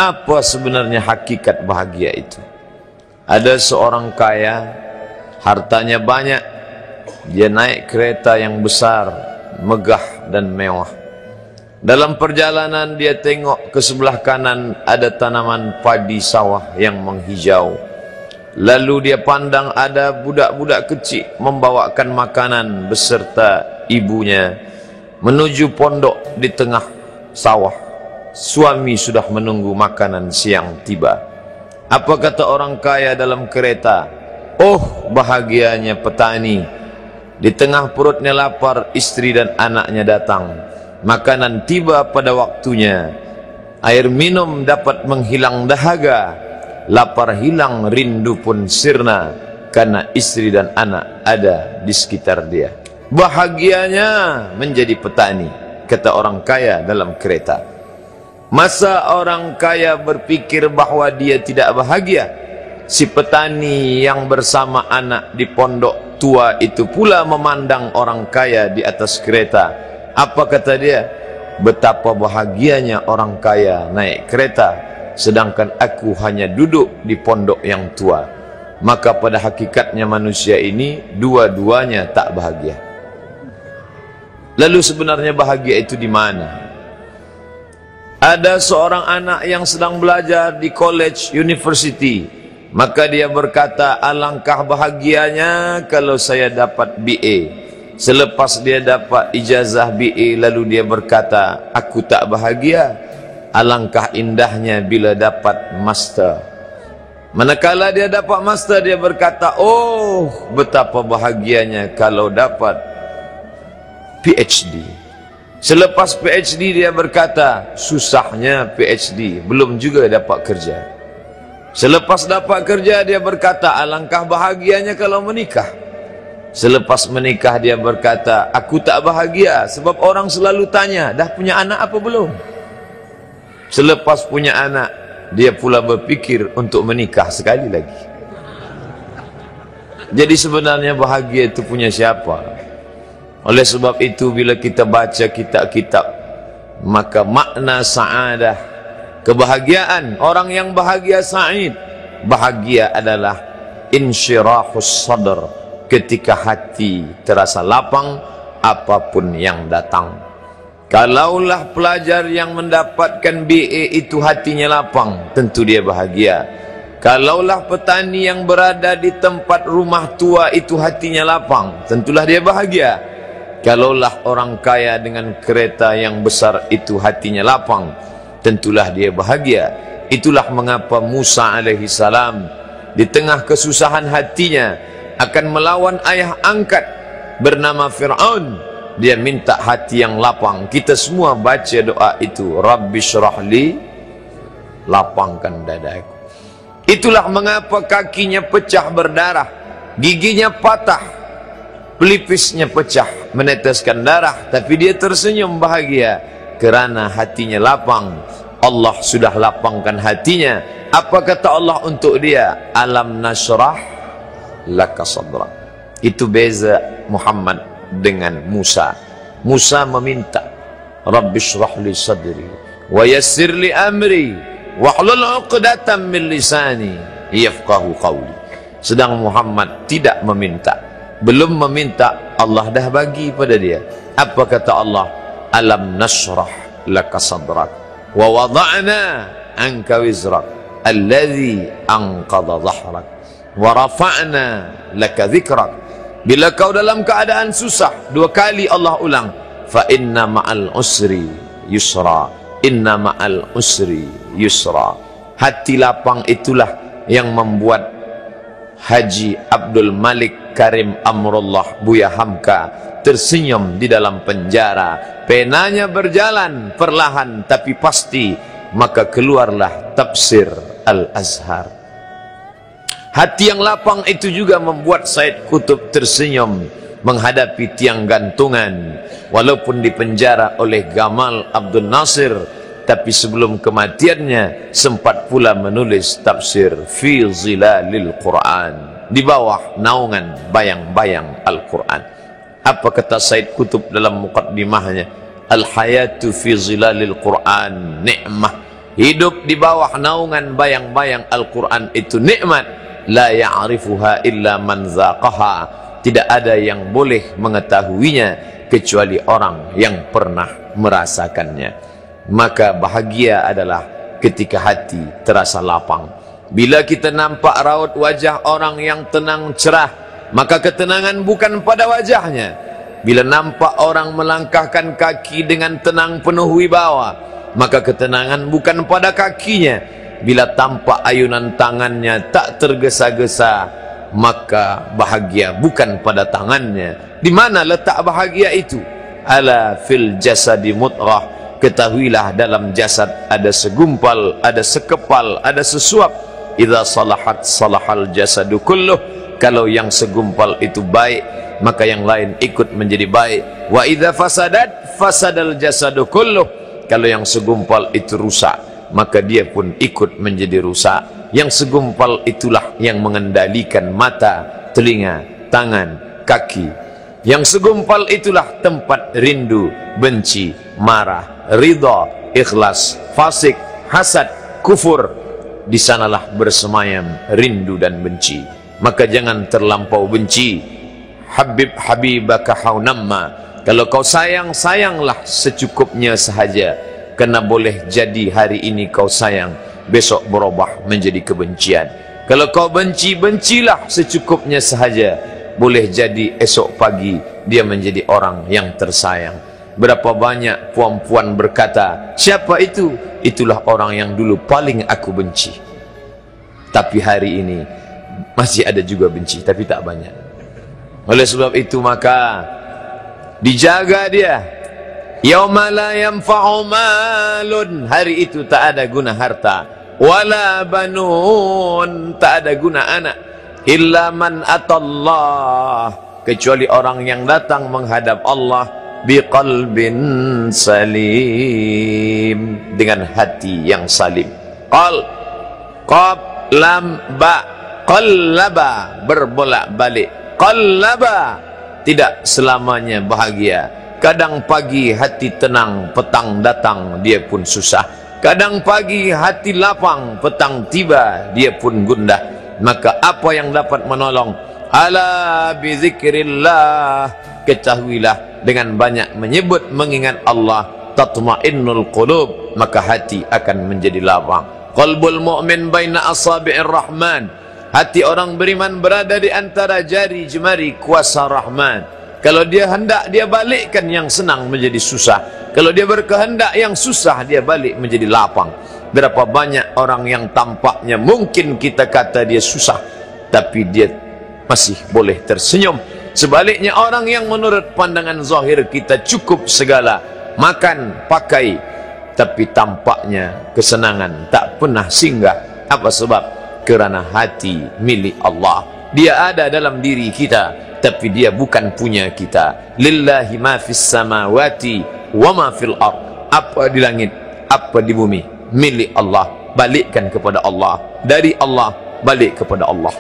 Apa sebenarnya hakikat bahagia itu? Ada seorang kaya, hartanya banyak, dia naik kereta yang besar, megah dan mewah. Dalam perjalanan dia tengok ke sebelah kanan ada tanaman padi sawah yang menghijau. Lalu dia pandang ada budak-budak kecil membawakan makanan beserta ibunya menuju pondok di tengah sawah. Suami sudah menunggu makanan siang tiba. Apa kata orang kaya dalam kereta? Oh, bahagianya petani. Di tengah perutnya lapar, istri dan anaknya datang. Makanan tiba pada waktunya. Air minum dapat menghilang dahaga. Lapar hilang, rindu pun sirna. Karena istri dan anak ada di sekitar dia. Bahagianya menjadi petani, kata orang kaya dalam kereta. Masa orang kaya berpikir bahwa dia tidak bahagia? Si petani yang bersama anak di pondok tua itu pula memandang orang kaya di atas kereta. Apa kata dia? Betapa bahagianya orang kaya naik kereta, sedangkan aku hanya duduk di pondok yang tua. Maka pada hakikatnya manusia ini dua-duanya tak bahagia. Lalu sebenarnya bahagia itu di mana? Ada seorang anak yang sedang belajar di college, university. Maka dia berkata, alangkah bahagianya kalau saya dapat BA. Selepas dia dapat ijazah BA, lalu dia berkata, aku tak bahagia. Alangkah indahnya bila dapat master. Manakala dia dapat master, dia berkata, oh, betapa bahagianya kalau dapat PhD. Selepas PhD dia berkata, susahnya PhD, belum juga dapat kerja. Selepas dapat kerja dia berkata, alangkah bahagianya kalau menikah. Selepas menikah dia berkata, aku tak bahagia sebab orang selalu tanya, dah punya anak apa belum? Selepas punya anak, dia pula berpikir untuk menikah sekali lagi. Jadi sebenarnya bahagia itu punya siapa? Oleh sebab itu bila kita baca kitab-kitab, maka makna sa'adah, kebahagiaan, orang yang bahagia sa'id, bahagia adalah insyirahus sadr, ketika hati terasa lapang apapun yang datang. Kalaulah pelajar yang mendapatkan BA itu hatinya lapang, tentu dia bahagia. Kalaulah petani yang berada di tempat rumah tua itu hatinya lapang, tentulah dia bahagia. Kalaulah orang kaya dengan kereta yang besar itu hatinya lapang, tentulah dia bahagia. Itulah mengapa Musa alaihi salam di tengah kesusahan hatinya akan melawan ayah angkat bernama Fir'aun. Dia minta hati yang lapang. Kita semua baca doa itu, Rabbi syrahli, lapangkan dadaku. Itulah mengapa kakinya pecah berdarah, giginya patah, pelipisnya pecah, meneteskan darah, tapi dia tersenyum bahagia kerana hatinya lapang. Allah sudah lapangkan hatinya. Apa kata Allah untuk dia? Alam nashrah laka sadrak. Itu beza Muhammad dengan Musa. Musa meminta, Rabbi shrah li sadri wa yassir li amri wahlul 'uqdatam min lisani yafqahu qawli. Sedang Muhammad tidak meminta. Belum meminta, Allah dah bagi pada dia. Apa kata Allah? Alam nashrah laka sadrak wa wada'na anka wizrak alladhi anqadha dhahrak wa rafa'na laka dhikrak. Bila kau dalam keadaan susah, dua kali Allah ulang, fa inna ma'al usri yusra, inna ma'al usri yusra. Hati lapang itulah yang membuat Haji Abdul Malik Karim Amrullah Buya Hamka tersenyum di dalam penjara. Penanya berjalan perlahan tapi pasti, maka keluarlah tafsir Al-Azhar. Hati yang lapang itu juga membuat Said Qutb tersenyum menghadapi tiang gantungan, walaupun dipenjara oleh Gamal Abdul Nasir, tapi sebelum kematiannya sempat pula menulis tafsir Fi Zilalil Quran, di bawah naungan bayang-bayang Al-Quran. Apa kata Said Qutb dalam muqaddimahnya? Al-hayatu fi zilalil Quran ni'mah hidup di bawah naungan bayang-bayang Al-Quran itu nikmat. La ya'rifuha illa man zaqaha. Tidak ada yang boleh mengetahuinya kecuali orang yang pernah merasakannya. Maka bahagia adalah ketika hati terasa lapang. Bila kita nampak raut wajah orang yang tenang cerah, maka ketenangan bukan pada wajahnya. Bila nampak orang melangkahkan kaki dengan tenang penuh wibawa, maka ketenangan bukan pada kakinya. Bila tampak ayunan tangannya tak tergesa-gesa, maka bahagia bukan pada tangannya. Di mana letak bahagia itu? Ala fil jasadi mudghah. Ketahuilah dalam jasad ada segumpal, ada sekepal, ada sesuap. Idza salahat salahal jasadu kulluh. Kalau yang segumpal itu baik, maka yang lain ikut menjadi baik. Wa idza fasadat fasadal jasadu kulluh. Kalau yang segumpal itu rusak, maka dia pun ikut menjadi rusak. Yang segumpal itulah yang mengendalikan mata, telinga, tangan, kaki. Yang segumpal itulah tempat rindu, benci, marah, ridha, ikhlas, fasik, hasad, kufur. Di sanalah bersemayam rindu dan benci. Maka jangan terlampau benci. Habib habibaka haunamma. Kalau kau sayang, sayanglah secukupnya sahaja. Karena boleh jadi hari ini kau sayang, besok berubah menjadi kebencian. Kalau kau benci, bencilah secukupnya sahaja. Boleh jadi esok pagi dia menjadi orang yang tersayang. Berapa banyak puan-puan berkata, siapa itu? Itulah orang yang dulu paling aku benci. Tapi hari ini masih ada juga benci, tapi tak banyak. Oleh sebab itu maka dijaga dia. Yauma la yanfa'u malun. Hari itu tak ada guna harta. Wala banun. Tak ada guna anak. Illa man atallah. Kecuali orang yang datang menghadap Allah biqalbin salim. Dengan hati yang salim. Qal, qab, lam, ba. Qallaba. Berbolak-balik. Qallaba. Tidak selamanya bahagia. Kadang pagi hati tenang, petang datang dia pun susah. Kadang pagi hati lapang, petang tiba dia pun gundah. Maka apa yang dapat menolong? Ala bizikrillah. Ketahuilah dengan banyak menyebut mengingat Allah, tatma'innul qulub, maka hati akan menjadi lapang. Qalbul mu'min baina asabi'ir rahman. Hati orang beriman berada di antara jari jemari kuasa Rahman. Kalau dia hendak, dia balikkan yang senang menjadi susah. Kalau dia berkehendak yang susah, dia balik menjadi lapang. Berapa banyak orang yang tampaknya mungkin kita kata dia susah, tapi dia masih boleh tersenyum. Sebaliknya orang yang menurut pandangan zahir kita cukup segala, makan, pakai, tapi tampaknya kesenangan tak pernah singgah. Apa sebab? Kerana hati milik Allah. Dia ada dalam diri kita, tapi dia bukan punya kita. Lillahi ma fis samawati wa ma fil ard. Apa di langit, apa di bumi, milik Allah. Balikkan kepada Allah. Dari Allah, balik kepada Allah.